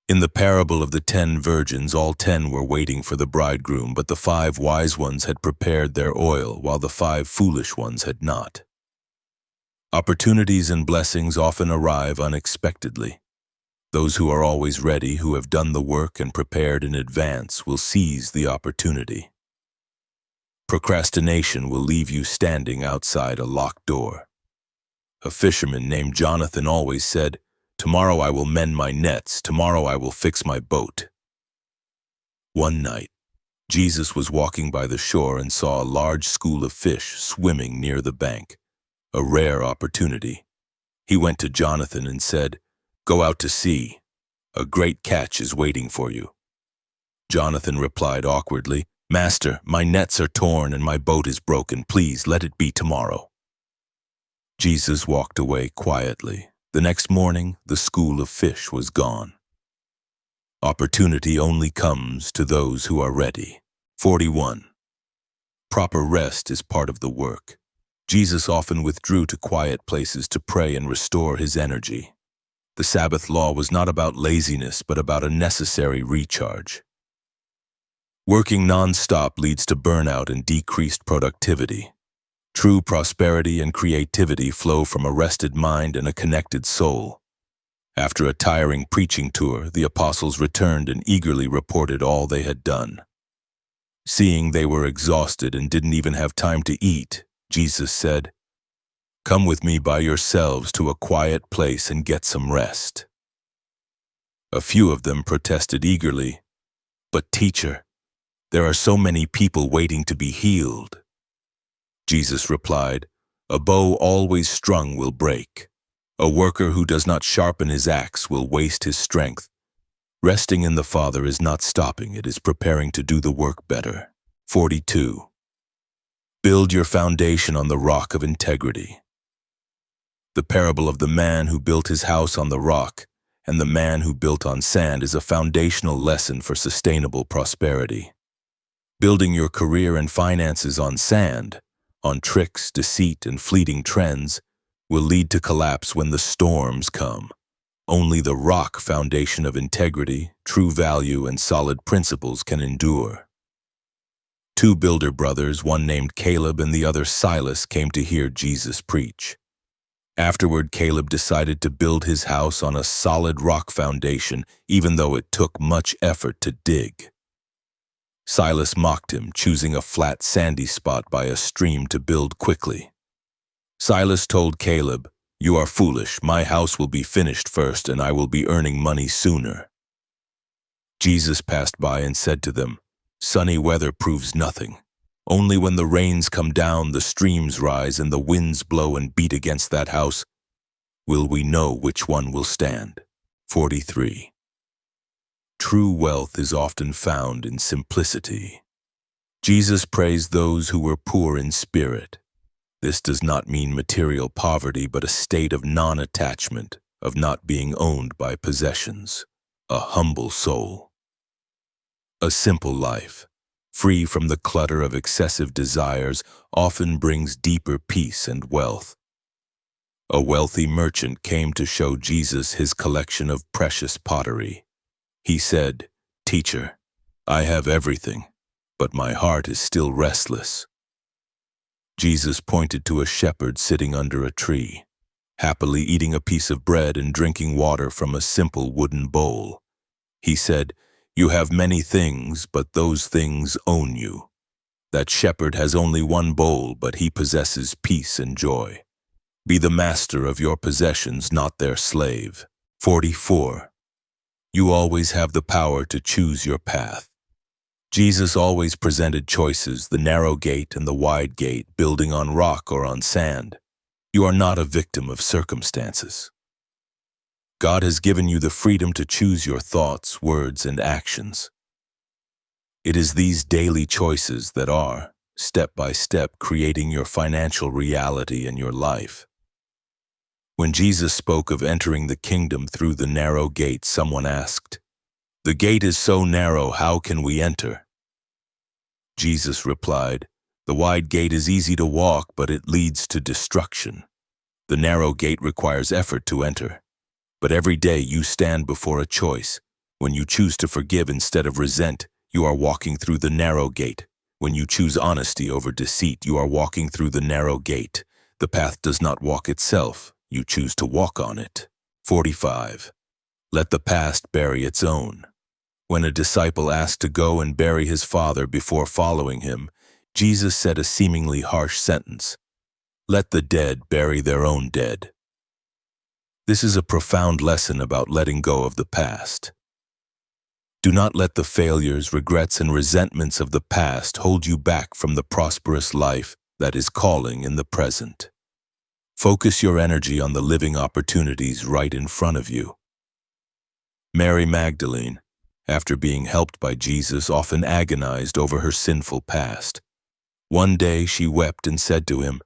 In the parable of the 10 virgins, all 10 were waiting for the bridegroom, but the 5 wise ones had prepared their oil, while the 5 foolish ones had not. Opportunities and blessings often arrive unexpectedly. Those who are always ready, who have done the work and prepared in advance, will seize the opportunity. Procrastination will leave you standing outside a locked door. A fisherman named Jonathan always said, "Tomorrow I will mend my nets, tomorrow I will fix my boat." One night, Jesus was walking by the shore and saw a large school of fish swimming near the bank, a rare opportunity. He went to Jonathan and said, "Go out to sea. A great catch is waiting for you." Jonathan replied awkwardly, "Master, my nets are torn and my boat is broken. Please let it be tomorrow." Jesus walked away quietly. The next morning, the school of fish was gone. Opportunity only comes to those who are ready. 41. Proper rest is part of the work. Jesus often withdrew to quiet places to pray and restore his energy. The Sabbath law was not about laziness, but about a necessary recharge. Working non-stop leads to burnout and decreased productivity. True prosperity and creativity flow from a rested mind and a connected soul. After a tiring preaching tour, the apostles returned and eagerly reported all they had done. Seeing they were exhausted and didn't even have time to eat, Jesus said, "Come with me by yourselves to a quiet place and get some rest." A few of them protested eagerly, "But teacher, there are so many people waiting to be healed." Jesus replied, "A bow always strung will break. A worker who does not sharpen his axe will waste his strength. Resting in the Father is not stopping, it is preparing to do the work better." 42. Build your foundation on the rock of integrity. The parable of the man who built his house on the rock and the man who built on sand is a foundational lesson for sustainable prosperity. Building your career and finances on sand, on tricks, deceit, and fleeting trends, will lead to collapse when the storms come. Only the rock foundation of integrity, true value, and solid principles can endure. 2 builder brothers, one named Caleb and the other Silas, came to hear Jesus preach. Afterward, Caleb decided to build his house on a solid rock foundation, even though it took much effort to dig. Silas mocked him, choosing a flat, sandy spot by a stream to build quickly. Silas told Caleb, "You are foolish. My house will be finished first, and I will be earning money sooner." Jesus passed by and said to them, "Sunny weather proves nothing. Only when the rains come down, the streams rise, and the winds blow and beat against that house, will we know which one will stand." 43. True wealth is often found in simplicity. Jesus praised those who were poor in spirit. This does not mean material poverty, but a state of non-attachment, of not being owned by possessions, a humble soul. A simple life, free from the clutter of excessive desires, often brings deeper peace and wealth. A wealthy merchant came to show Jesus his collection of precious pottery. He said, "Teacher, I have everything, but my heart is still restless." Jesus pointed to a shepherd sitting under a tree, happily eating a piece of bread and drinking water from a simple wooden bowl. He said, "You have many things, but those things own you. That shepherd has only one bowl, but he possesses peace and joy. Be the master of your possessions, not their slave. 44. You always have the power to choose your path. Jesus always presented choices, the narrow gate and the wide gate, building on rock or on sand. You are not a victim of circumstances. God has given you the freedom to choose your thoughts, words, and actions. It is these daily choices that are, step by step, creating your financial reality in your life. When Jesus spoke of entering the kingdom through the narrow gate, someone asked, "The gate is so narrow, how can we enter?" Jesus replied, "The wide gate is easy to walk, but it leads to destruction. The narrow gate requires effort to enter. But every day you stand before a choice. When you choose to forgive instead of resent, you are walking through the narrow gate. When you choose honesty over deceit, you are walking through the narrow gate. The path does not walk itself. You choose to walk on it." 45. Let the past bury its own. When a disciple asked to go and bury his father before following him, Jesus said a seemingly harsh sentence, "Let the dead bury their own dead." This is a profound lesson about letting go of the past. Do not let the failures, regrets, and resentments of the past hold you back from the prosperous life that is calling in the present. Focus your energy on the living opportunities right in front of you. Mary Magdalene, after being helped by Jesus, often agonized over her sinful past. One day she wept and said to him,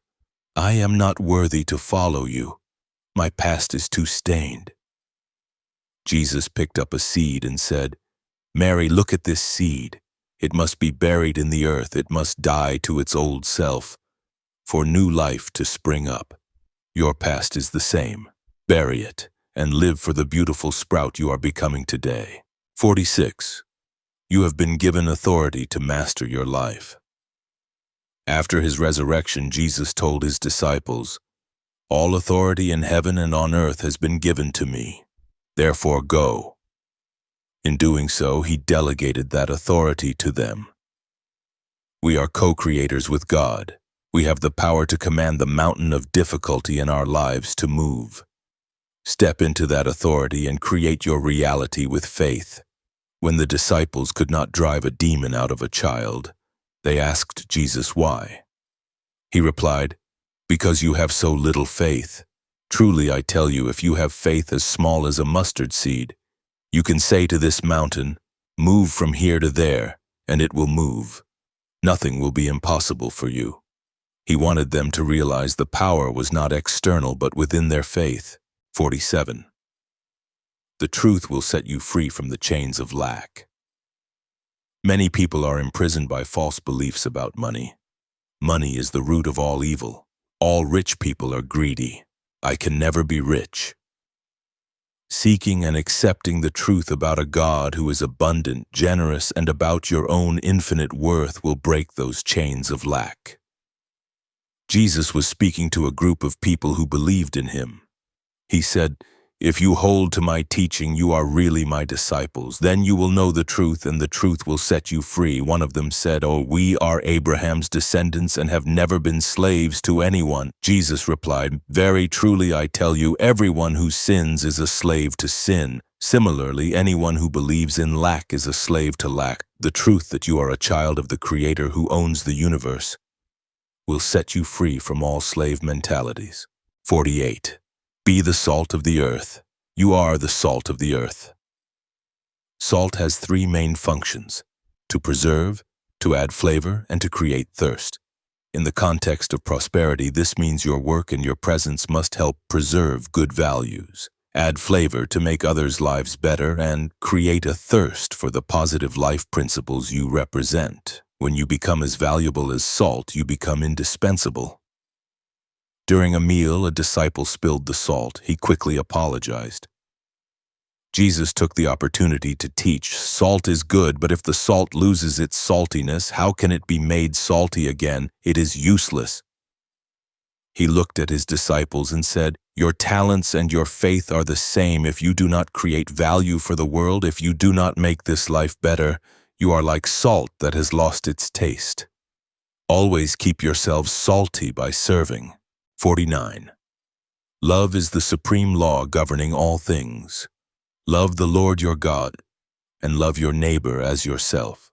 "I am not worthy to follow you. My past is too stained." Jesus picked up a seed and said, "Mary, look at this seed. It must be buried in the earth. It must die to its old self, for new life to spring up. Your past is the same. Bury it and live for the beautiful sprout you are becoming today." 46. You have been given authority to master your life. After his resurrection, Jesus told his disciples, "All authority in heaven and on earth has been given to me. Therefore go." In doing so, he delegated that authority to them. We are co-creators with God. We have the power to command the mountain of difficulty in our lives to move. Step into that authority and create your reality with faith. When the disciples could not drive a demon out of a child, they asked Jesus why. He replied, "Because you have so little faith. Truly I tell you, if you have faith as small as a mustard seed, you can say to this mountain, 'Move from here to there,' and it will move. Nothing will be impossible for you." He wanted them to realize the power was not external but within their faith. 47. The truth will set you free from the chains of lack. Many people are imprisoned by false beliefs about money. Money is the root of all evil. All rich people are greedy. I can never be rich. Seeking and accepting the truth about a God who is abundant, generous, and about your own infinite worth will break those chains of lack. Jesus was speaking to a group of people who believed in him. He said, "If you hold to my teaching, you are really my disciples. Then you will know the truth, and the truth will set you free." One of them said, "Oh, we are Abraham's descendants and have never been slaves to anyone." Jesus replied, "Very truly I tell you, everyone who sins is a slave to sin. Similarly, anyone who believes in lack is a slave to lack. The truth that you are a child of the Creator who owns the universe will set you free from all slave mentalities." 48. Be the salt of the earth. You are the salt of the earth. Salt has three main functions: to preserve, to add flavor, and to create thirst. In the context of prosperity, this means your work and your presence must help preserve good values, add flavor to make others' lives better, and create a thirst for the positive life principles you represent. When you become as valuable as salt, you become indispensable. During a meal, a disciple spilled the salt. He quickly apologized. Jesus took the opportunity to teach, salt is good, but if the salt loses its saltiness, how can it be made salty again? It is useless. He looked at his disciples and said, "Your talents and your faith are the same. If you do not create value for the world, if you do not make this life better, you are like salt that has lost its taste. Always keep yourselves salty by serving. 49. Love is the supreme law governing all things. Love the Lord your God, and love your neighbor as yourself.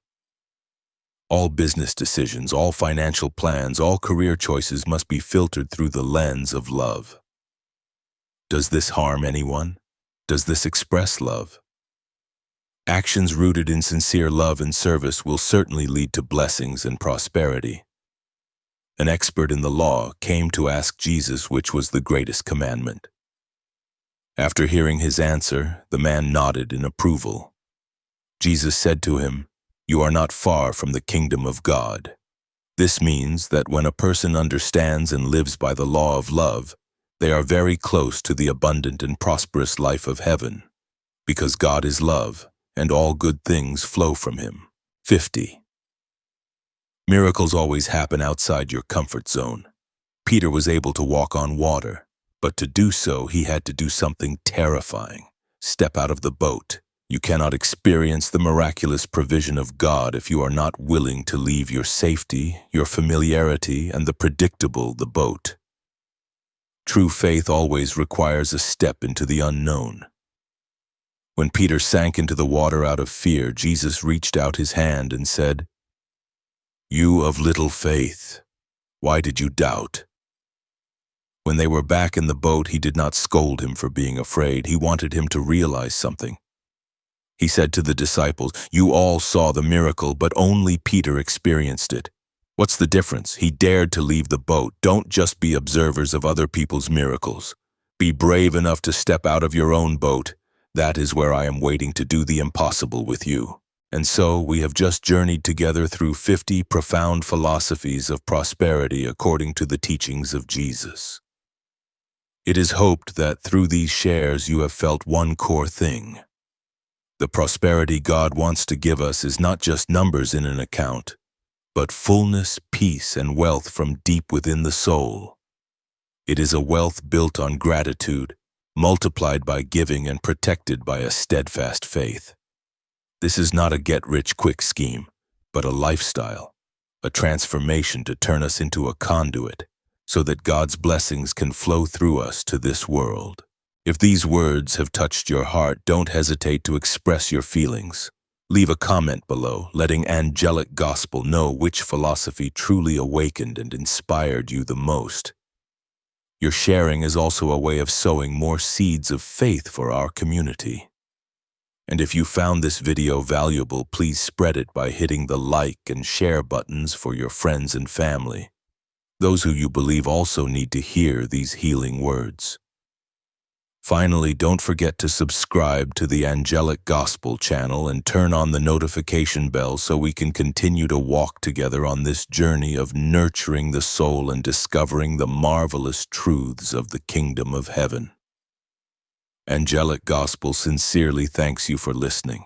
All business decisions, all financial plans, all career choices must be filtered through the lens of love. Does this harm anyone? Does this express love? Actions rooted in sincere love and service will certainly lead to blessings and prosperity. An expert in the law came to ask Jesus which was the greatest commandment. After hearing his answer, the man nodded in approval. Jesus said to him, "You are not far from the kingdom of God." This means that when a person understands and lives by the law of love, they are very close to the abundant and prosperous life of heaven, because God is love, and all good things flow from him. 50. Miracles always happen outside your comfort zone. Peter was able to walk on water, but to do so he had to do something terrifying. Step out of the boat. You cannot experience the miraculous provision of God if you are not willing to leave your safety, your familiarity, and the predictable, the boat. True faith always requires a step into the unknown. When Peter sank into the water out of fear, Jesus reached out his hand and said, "You of little faith, why did you doubt?" When they were back in the boat, he did not scold him for being afraid. He wanted him to realize something. He said to the disciples, "You all saw the miracle, but only Peter experienced it. What's the difference? He dared to leave the boat. Don't just be observers of other people's miracles. Be brave enough to step out of your own boat. That is where I am waiting to do the impossible with you." And so we have just journeyed together through 50 profound philosophies of prosperity according to the teachings of Jesus. It is hoped that through these shares you have felt one core thing. The prosperity God wants to give us is not just numbers in an account, but fullness, peace, and wealth from deep within the soul. It is a wealth built on gratitude, multiplied by giving and protected by a steadfast faith. This is not a get-rich-quick scheme, but a lifestyle, a transformation to turn us into a conduit, so that God's blessings can flow through us to this world. If these words have touched your heart, don't hesitate to express your feelings. Leave a comment below, letting Angelic Gospel know which philosophy truly awakened and inspired you the most. Your sharing is also a way of sowing more seeds of faith for our community. And if you found this video valuable, please spread it by hitting the like and share buttons for your friends and family. Those who you believe also need to hear these healing words. Finally, don't forget to subscribe to the Angelic Gospel channel and turn on the notification bell so we can continue to walk together on this journey of nurturing the soul and discovering the marvelous truths of the kingdom of heaven. Angelic Gospel sincerely thanks you for listening.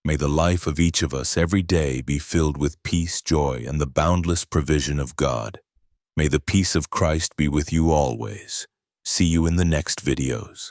May the life of each of us every day be filled with peace, joy, and the boundless provision of God. May the peace of Christ be with you always. See you in the next videos.